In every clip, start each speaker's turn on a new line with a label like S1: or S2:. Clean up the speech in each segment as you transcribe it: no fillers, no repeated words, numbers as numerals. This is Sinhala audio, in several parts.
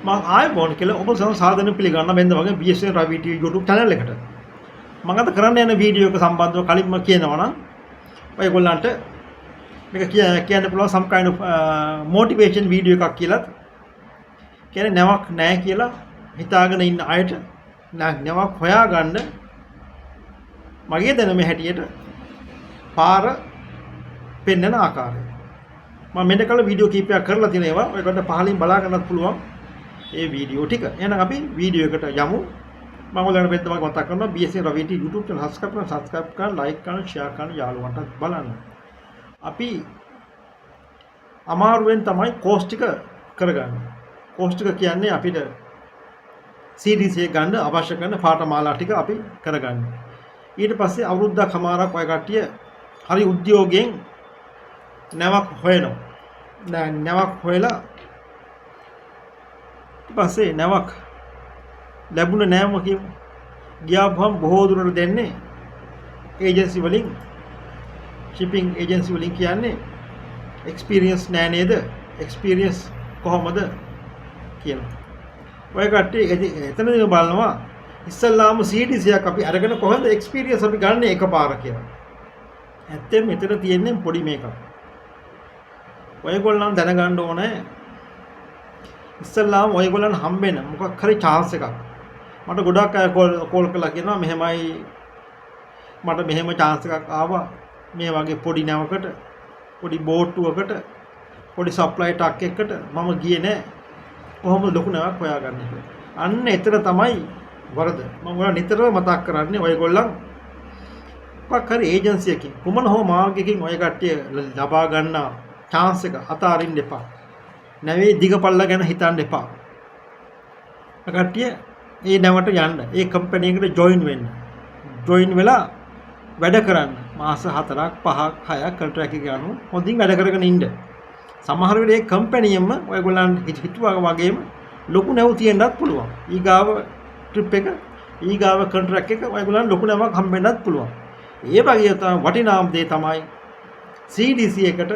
S1: මම ආයුබෝවන් කියලා ඔබ සාදරයෙන් පිළිගන්නවා මෙන්න වගේ BSN Ravi TV YouTube channel එකට. මම අද කරන්න යන වීඩියෝ එක සම්බන්ධව කලින්ම කියනවා නම් ඔයගොල්ලන්ට මේක කියන්න පුළුවන් some kind of motivation video එකක් කියලාත් කියන්නේ නැවක් නැහැ කියලා හිතාගෙන ඉන්න අයට නැවක් හොයාගන්න මගේ දැනුම හැටියට පාර පෙන්වන ආකාරය. මම මෙන්න කල වීඩියෝ කීපයක් කරලා තියෙනවා. ඔයගොල්ලන්ට පහලින් බලා ගන්නත් පුළුවන් ඒ වීඩියෝ ටික. එහෙනම් අපි වීඩියෝ එකට යමු. මම ඔයාලට මෙන්න මතක් කරනවා BSN Ravi TV YouTube channel subscribe කරන්න, like කරන්න, share කරන්න, යාළුවන්ටත් බලන්න. අපි අමාරුවෙන් තමයි කෝස් ටික කරගන්නේ. කෝස් ටික කියන්නේ අපිට CDC එක ගන්න අවශ්‍ය කරන පාඨමාලා ටික අපි කරගන්නේ. ඊට පස්සේ අවුරුද්දක් හමාරක් ඔය කට්ටිය හරි උද්‍යෝගයෙන් නැවක් හොයනවා. නැවක් හොයලා ඊට පස්සේ නැවක් ලැබුණ නෑම කියමු. ගියාපුවම බොහෝ දුරට දෙන්නේ ඒජන්සි වලින්, shipping agency වලින් කියන්නේ experience නෑ නේද? experience කොහොමද කියලා. ඔය කට්ටිය එතනදී බලනවා ඉස්සල්ලාම CDC එකක් අපි අරගෙන කොහොමද experience අපි ගන්න එකපාර කියලා. ඇත්තෙන් මෙතන තියෙන්නේ පොඩි මේකක්. ඔයගොල්ලන් දැනගන්න ඕනේ ඉස්සල්ලාම ඔයගොල්ලන් හම්බෙන මොකක් හරි chance එකක්. මට ගොඩක් අය කෝල් කරලා කියනවා මෙහෙමයි මට මෙහෙම chance එකක් ආවා. මේ වගේ පොඩි නැවකට, පොඩි බෝට්ටුවකට, පොඩි සප්ලයි ටක් එකකට මම ගියේ නෑ. කොහොමද ලොකු නැවක් හොයාගන්නේ කියලා. අන්න එතන තමයි වරද. මම ඔයාලා නිතරම මතක් කරන්නේ ඔයගොල්ලන් මොකක් හරි ඒජන්සි එකකින් කුමන හෝ මාර්ගයකින් ඔය කට්ටිය ලබා ගන්නා chance එක අතාරින්න එපා. නැවේ දිගපල්ල ගැන හිතන්න එපා. කට්ටිය ඒ නැවට යන්න, ඒ කම්පැනි එකට ජොයින් වෙන්න. ජොයින් වෙලා වැඩ කරන්න. මාස 4ක් 5ක් 6ක් කොන්ට්‍රැක්ට් එක ගන්න. හොඳින් වැඩ කරගෙන ඉන්න. සමහර වෙලේ ඒ කම්පැනියෙම ඔයගොල්ලන් හිතුවා වගේම ලොකු නැව් තියෙන්නත් පුළුවන්. ඊගාව ට්‍රිප් එක, ඊගාව කොන්ට්‍රැක්ට් එක ඔයගොල්ලන් ලොකු නැවක් හම්බෙන්නත් පුළුවන්. ඒ වගේ තමයි වටිනාම දේ තමයි CDC එකට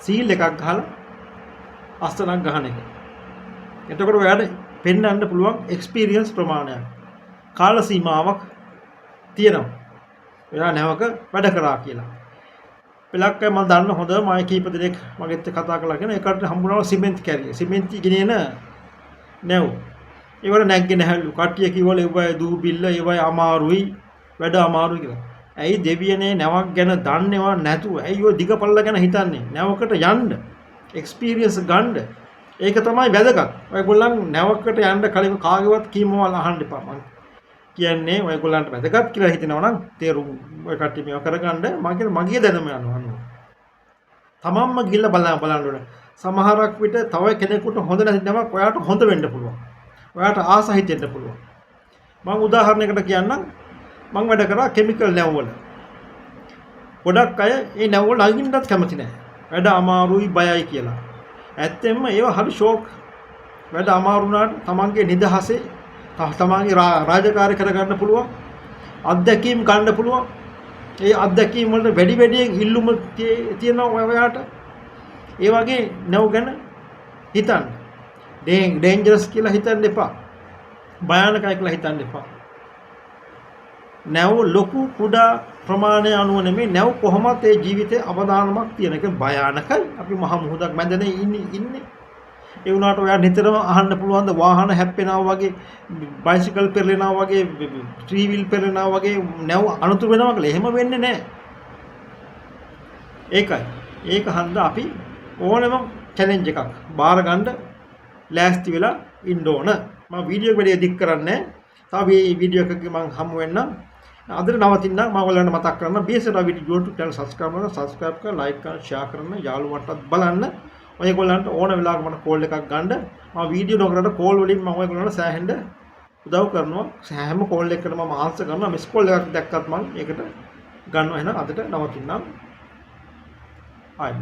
S1: සීල් එකක් ගහලා අස්තනක් ගහන එක. එතකොට ඔයාලට පෙන්වන්න පුළුවන් එක්ස්පීරියන්ස් ප්‍රමාණයක්. කාල සීමාවක් තියෙනවා. ඔයා නැවක වැඩ කරා කියලා. පෙලක් මම දන්න හොඳ මම කීප දෙනෙක් මගෙත් කතා කළා කියන එකට හම්බුණා සිමෙන්ති කැරිය. සිමෙන්ති ගෙනියන නැව්. ඒවල නැග්ගේ නැහැලු. කට්ටිය කිව්වල ඒවයි දූ බිල්ල ඒවයි අමාරුයි වැඩ අමාරුයි කියලා. ඇයි දෙවියනේ නැවක් ගැන දන්නේවා නැතුව ඇයි ඔය දිගපල්ල ගැන හිතන්නේ? නැවකට යන්න, එක්ස්පීරියන්ස් ගන්න. ඒක තමයි වැදගත්. ඔයගොල්ලන් නැවකට යන්න කලින් කාගේවත් කීමවල් අහන්න එපා. මම කියන්නේ ඔයගොල්ලන්ට වැදගත් කියලා හිතනවා නම් තේරුම් ඔය කට්ටිය මේවා කරගන්න මගේ දැනුම යනවා. තමන්ම ගිහිල්ලා බලන්න ඕනේ. සමහරක් විට තව කෙනෙකුට හොඳ නැති නැවක් ඔයාට හොඳ වෙන්න පුළුවන්. ඔයාට ආස හිතෙන්න පුළුවන්. මම උදාහරණයකට කියන්නම්. මම වැඩ කරා කිමිකල් නැව්වල. ගොඩක් අය ඒ නැව්වල අයින්නත් කැමති නැහැ. වැඩ අමාරුයි බයයි කියලා. ඇත්තෙන්ම ඒව හරි ෂෝක්. වැඩ අමාරු වුණාට තමන්ගේ නිදහසේ තමන්ගේ රාජකාරී කරගන්න පුළුවන්. අත්දැකීම් ගන්න පුළුවන්. ඒ අත්දැකීම් වලට වැඩි වැඩියෙන් ඉල්ලුම තියෙනවා ඔයාට. ඒ වගේ නැව් ගැන හිතන්න. ඩේන්ජරස් කියලා හිතන්න එපා. භයානකයි කියලා හිතන්න එපා. නැව් ලොකු කුඩා ප්‍රමාණය අනුව නෙමෙයි නැව් කොහොමත් ඒ ජීවිතේ අවදානමක් තියෙන එක භයානකයි. අපි මහ මුහුදක් මැදනේ ඉන්නේ. ඒ වුණාට ඔයා නිතරම අහන්න පුළුවන් ද වාහන හැප්පෙනවා වගේ, බයිසිකල් පෙරලෙනවා වගේ, ත්‍රී වීල් පෙරලෙනවා වගේ නැව් අනුතුරු වෙනවා කියලා. එහෙම වෙන්නේ නැහැ. ඒක හන්දා අපි ඕනම චැලෙන්ජ් එකක් බාර ගන්න ලෑස්ති වෙලා ඉන්න ඕන. මම වීඩියෝ එක වැඩි දික් කරන්නේ නැහැ. තව මේ වීඩියෝ එකකින් මම හමු වෙන්නම්. අදට නවතින්න මම ඔයාලට මතක් කරන්න BSN Ravi TV YouTube channel subscribe කරලා like කරලා share කරන්න යාළුවන්ටත් බලන්න. ඔයගොල්ලන්ට ඕන වෙලාවක මට කෝල් එකක් ගන්න. මම වීඩියෝ නොකරට කෝල් වලින් මම ඔයගොල්ලන්ට සෑහෙන්න උදව් කරනවා. හැම කෝල් එකකටම මම ආන්සර් කරනවා. මිස් කෝල් එකක් දැක්කත් මම ඒකට ගන්නවා. එහෙනම් අදට නවතින්නම්. ආයෙත්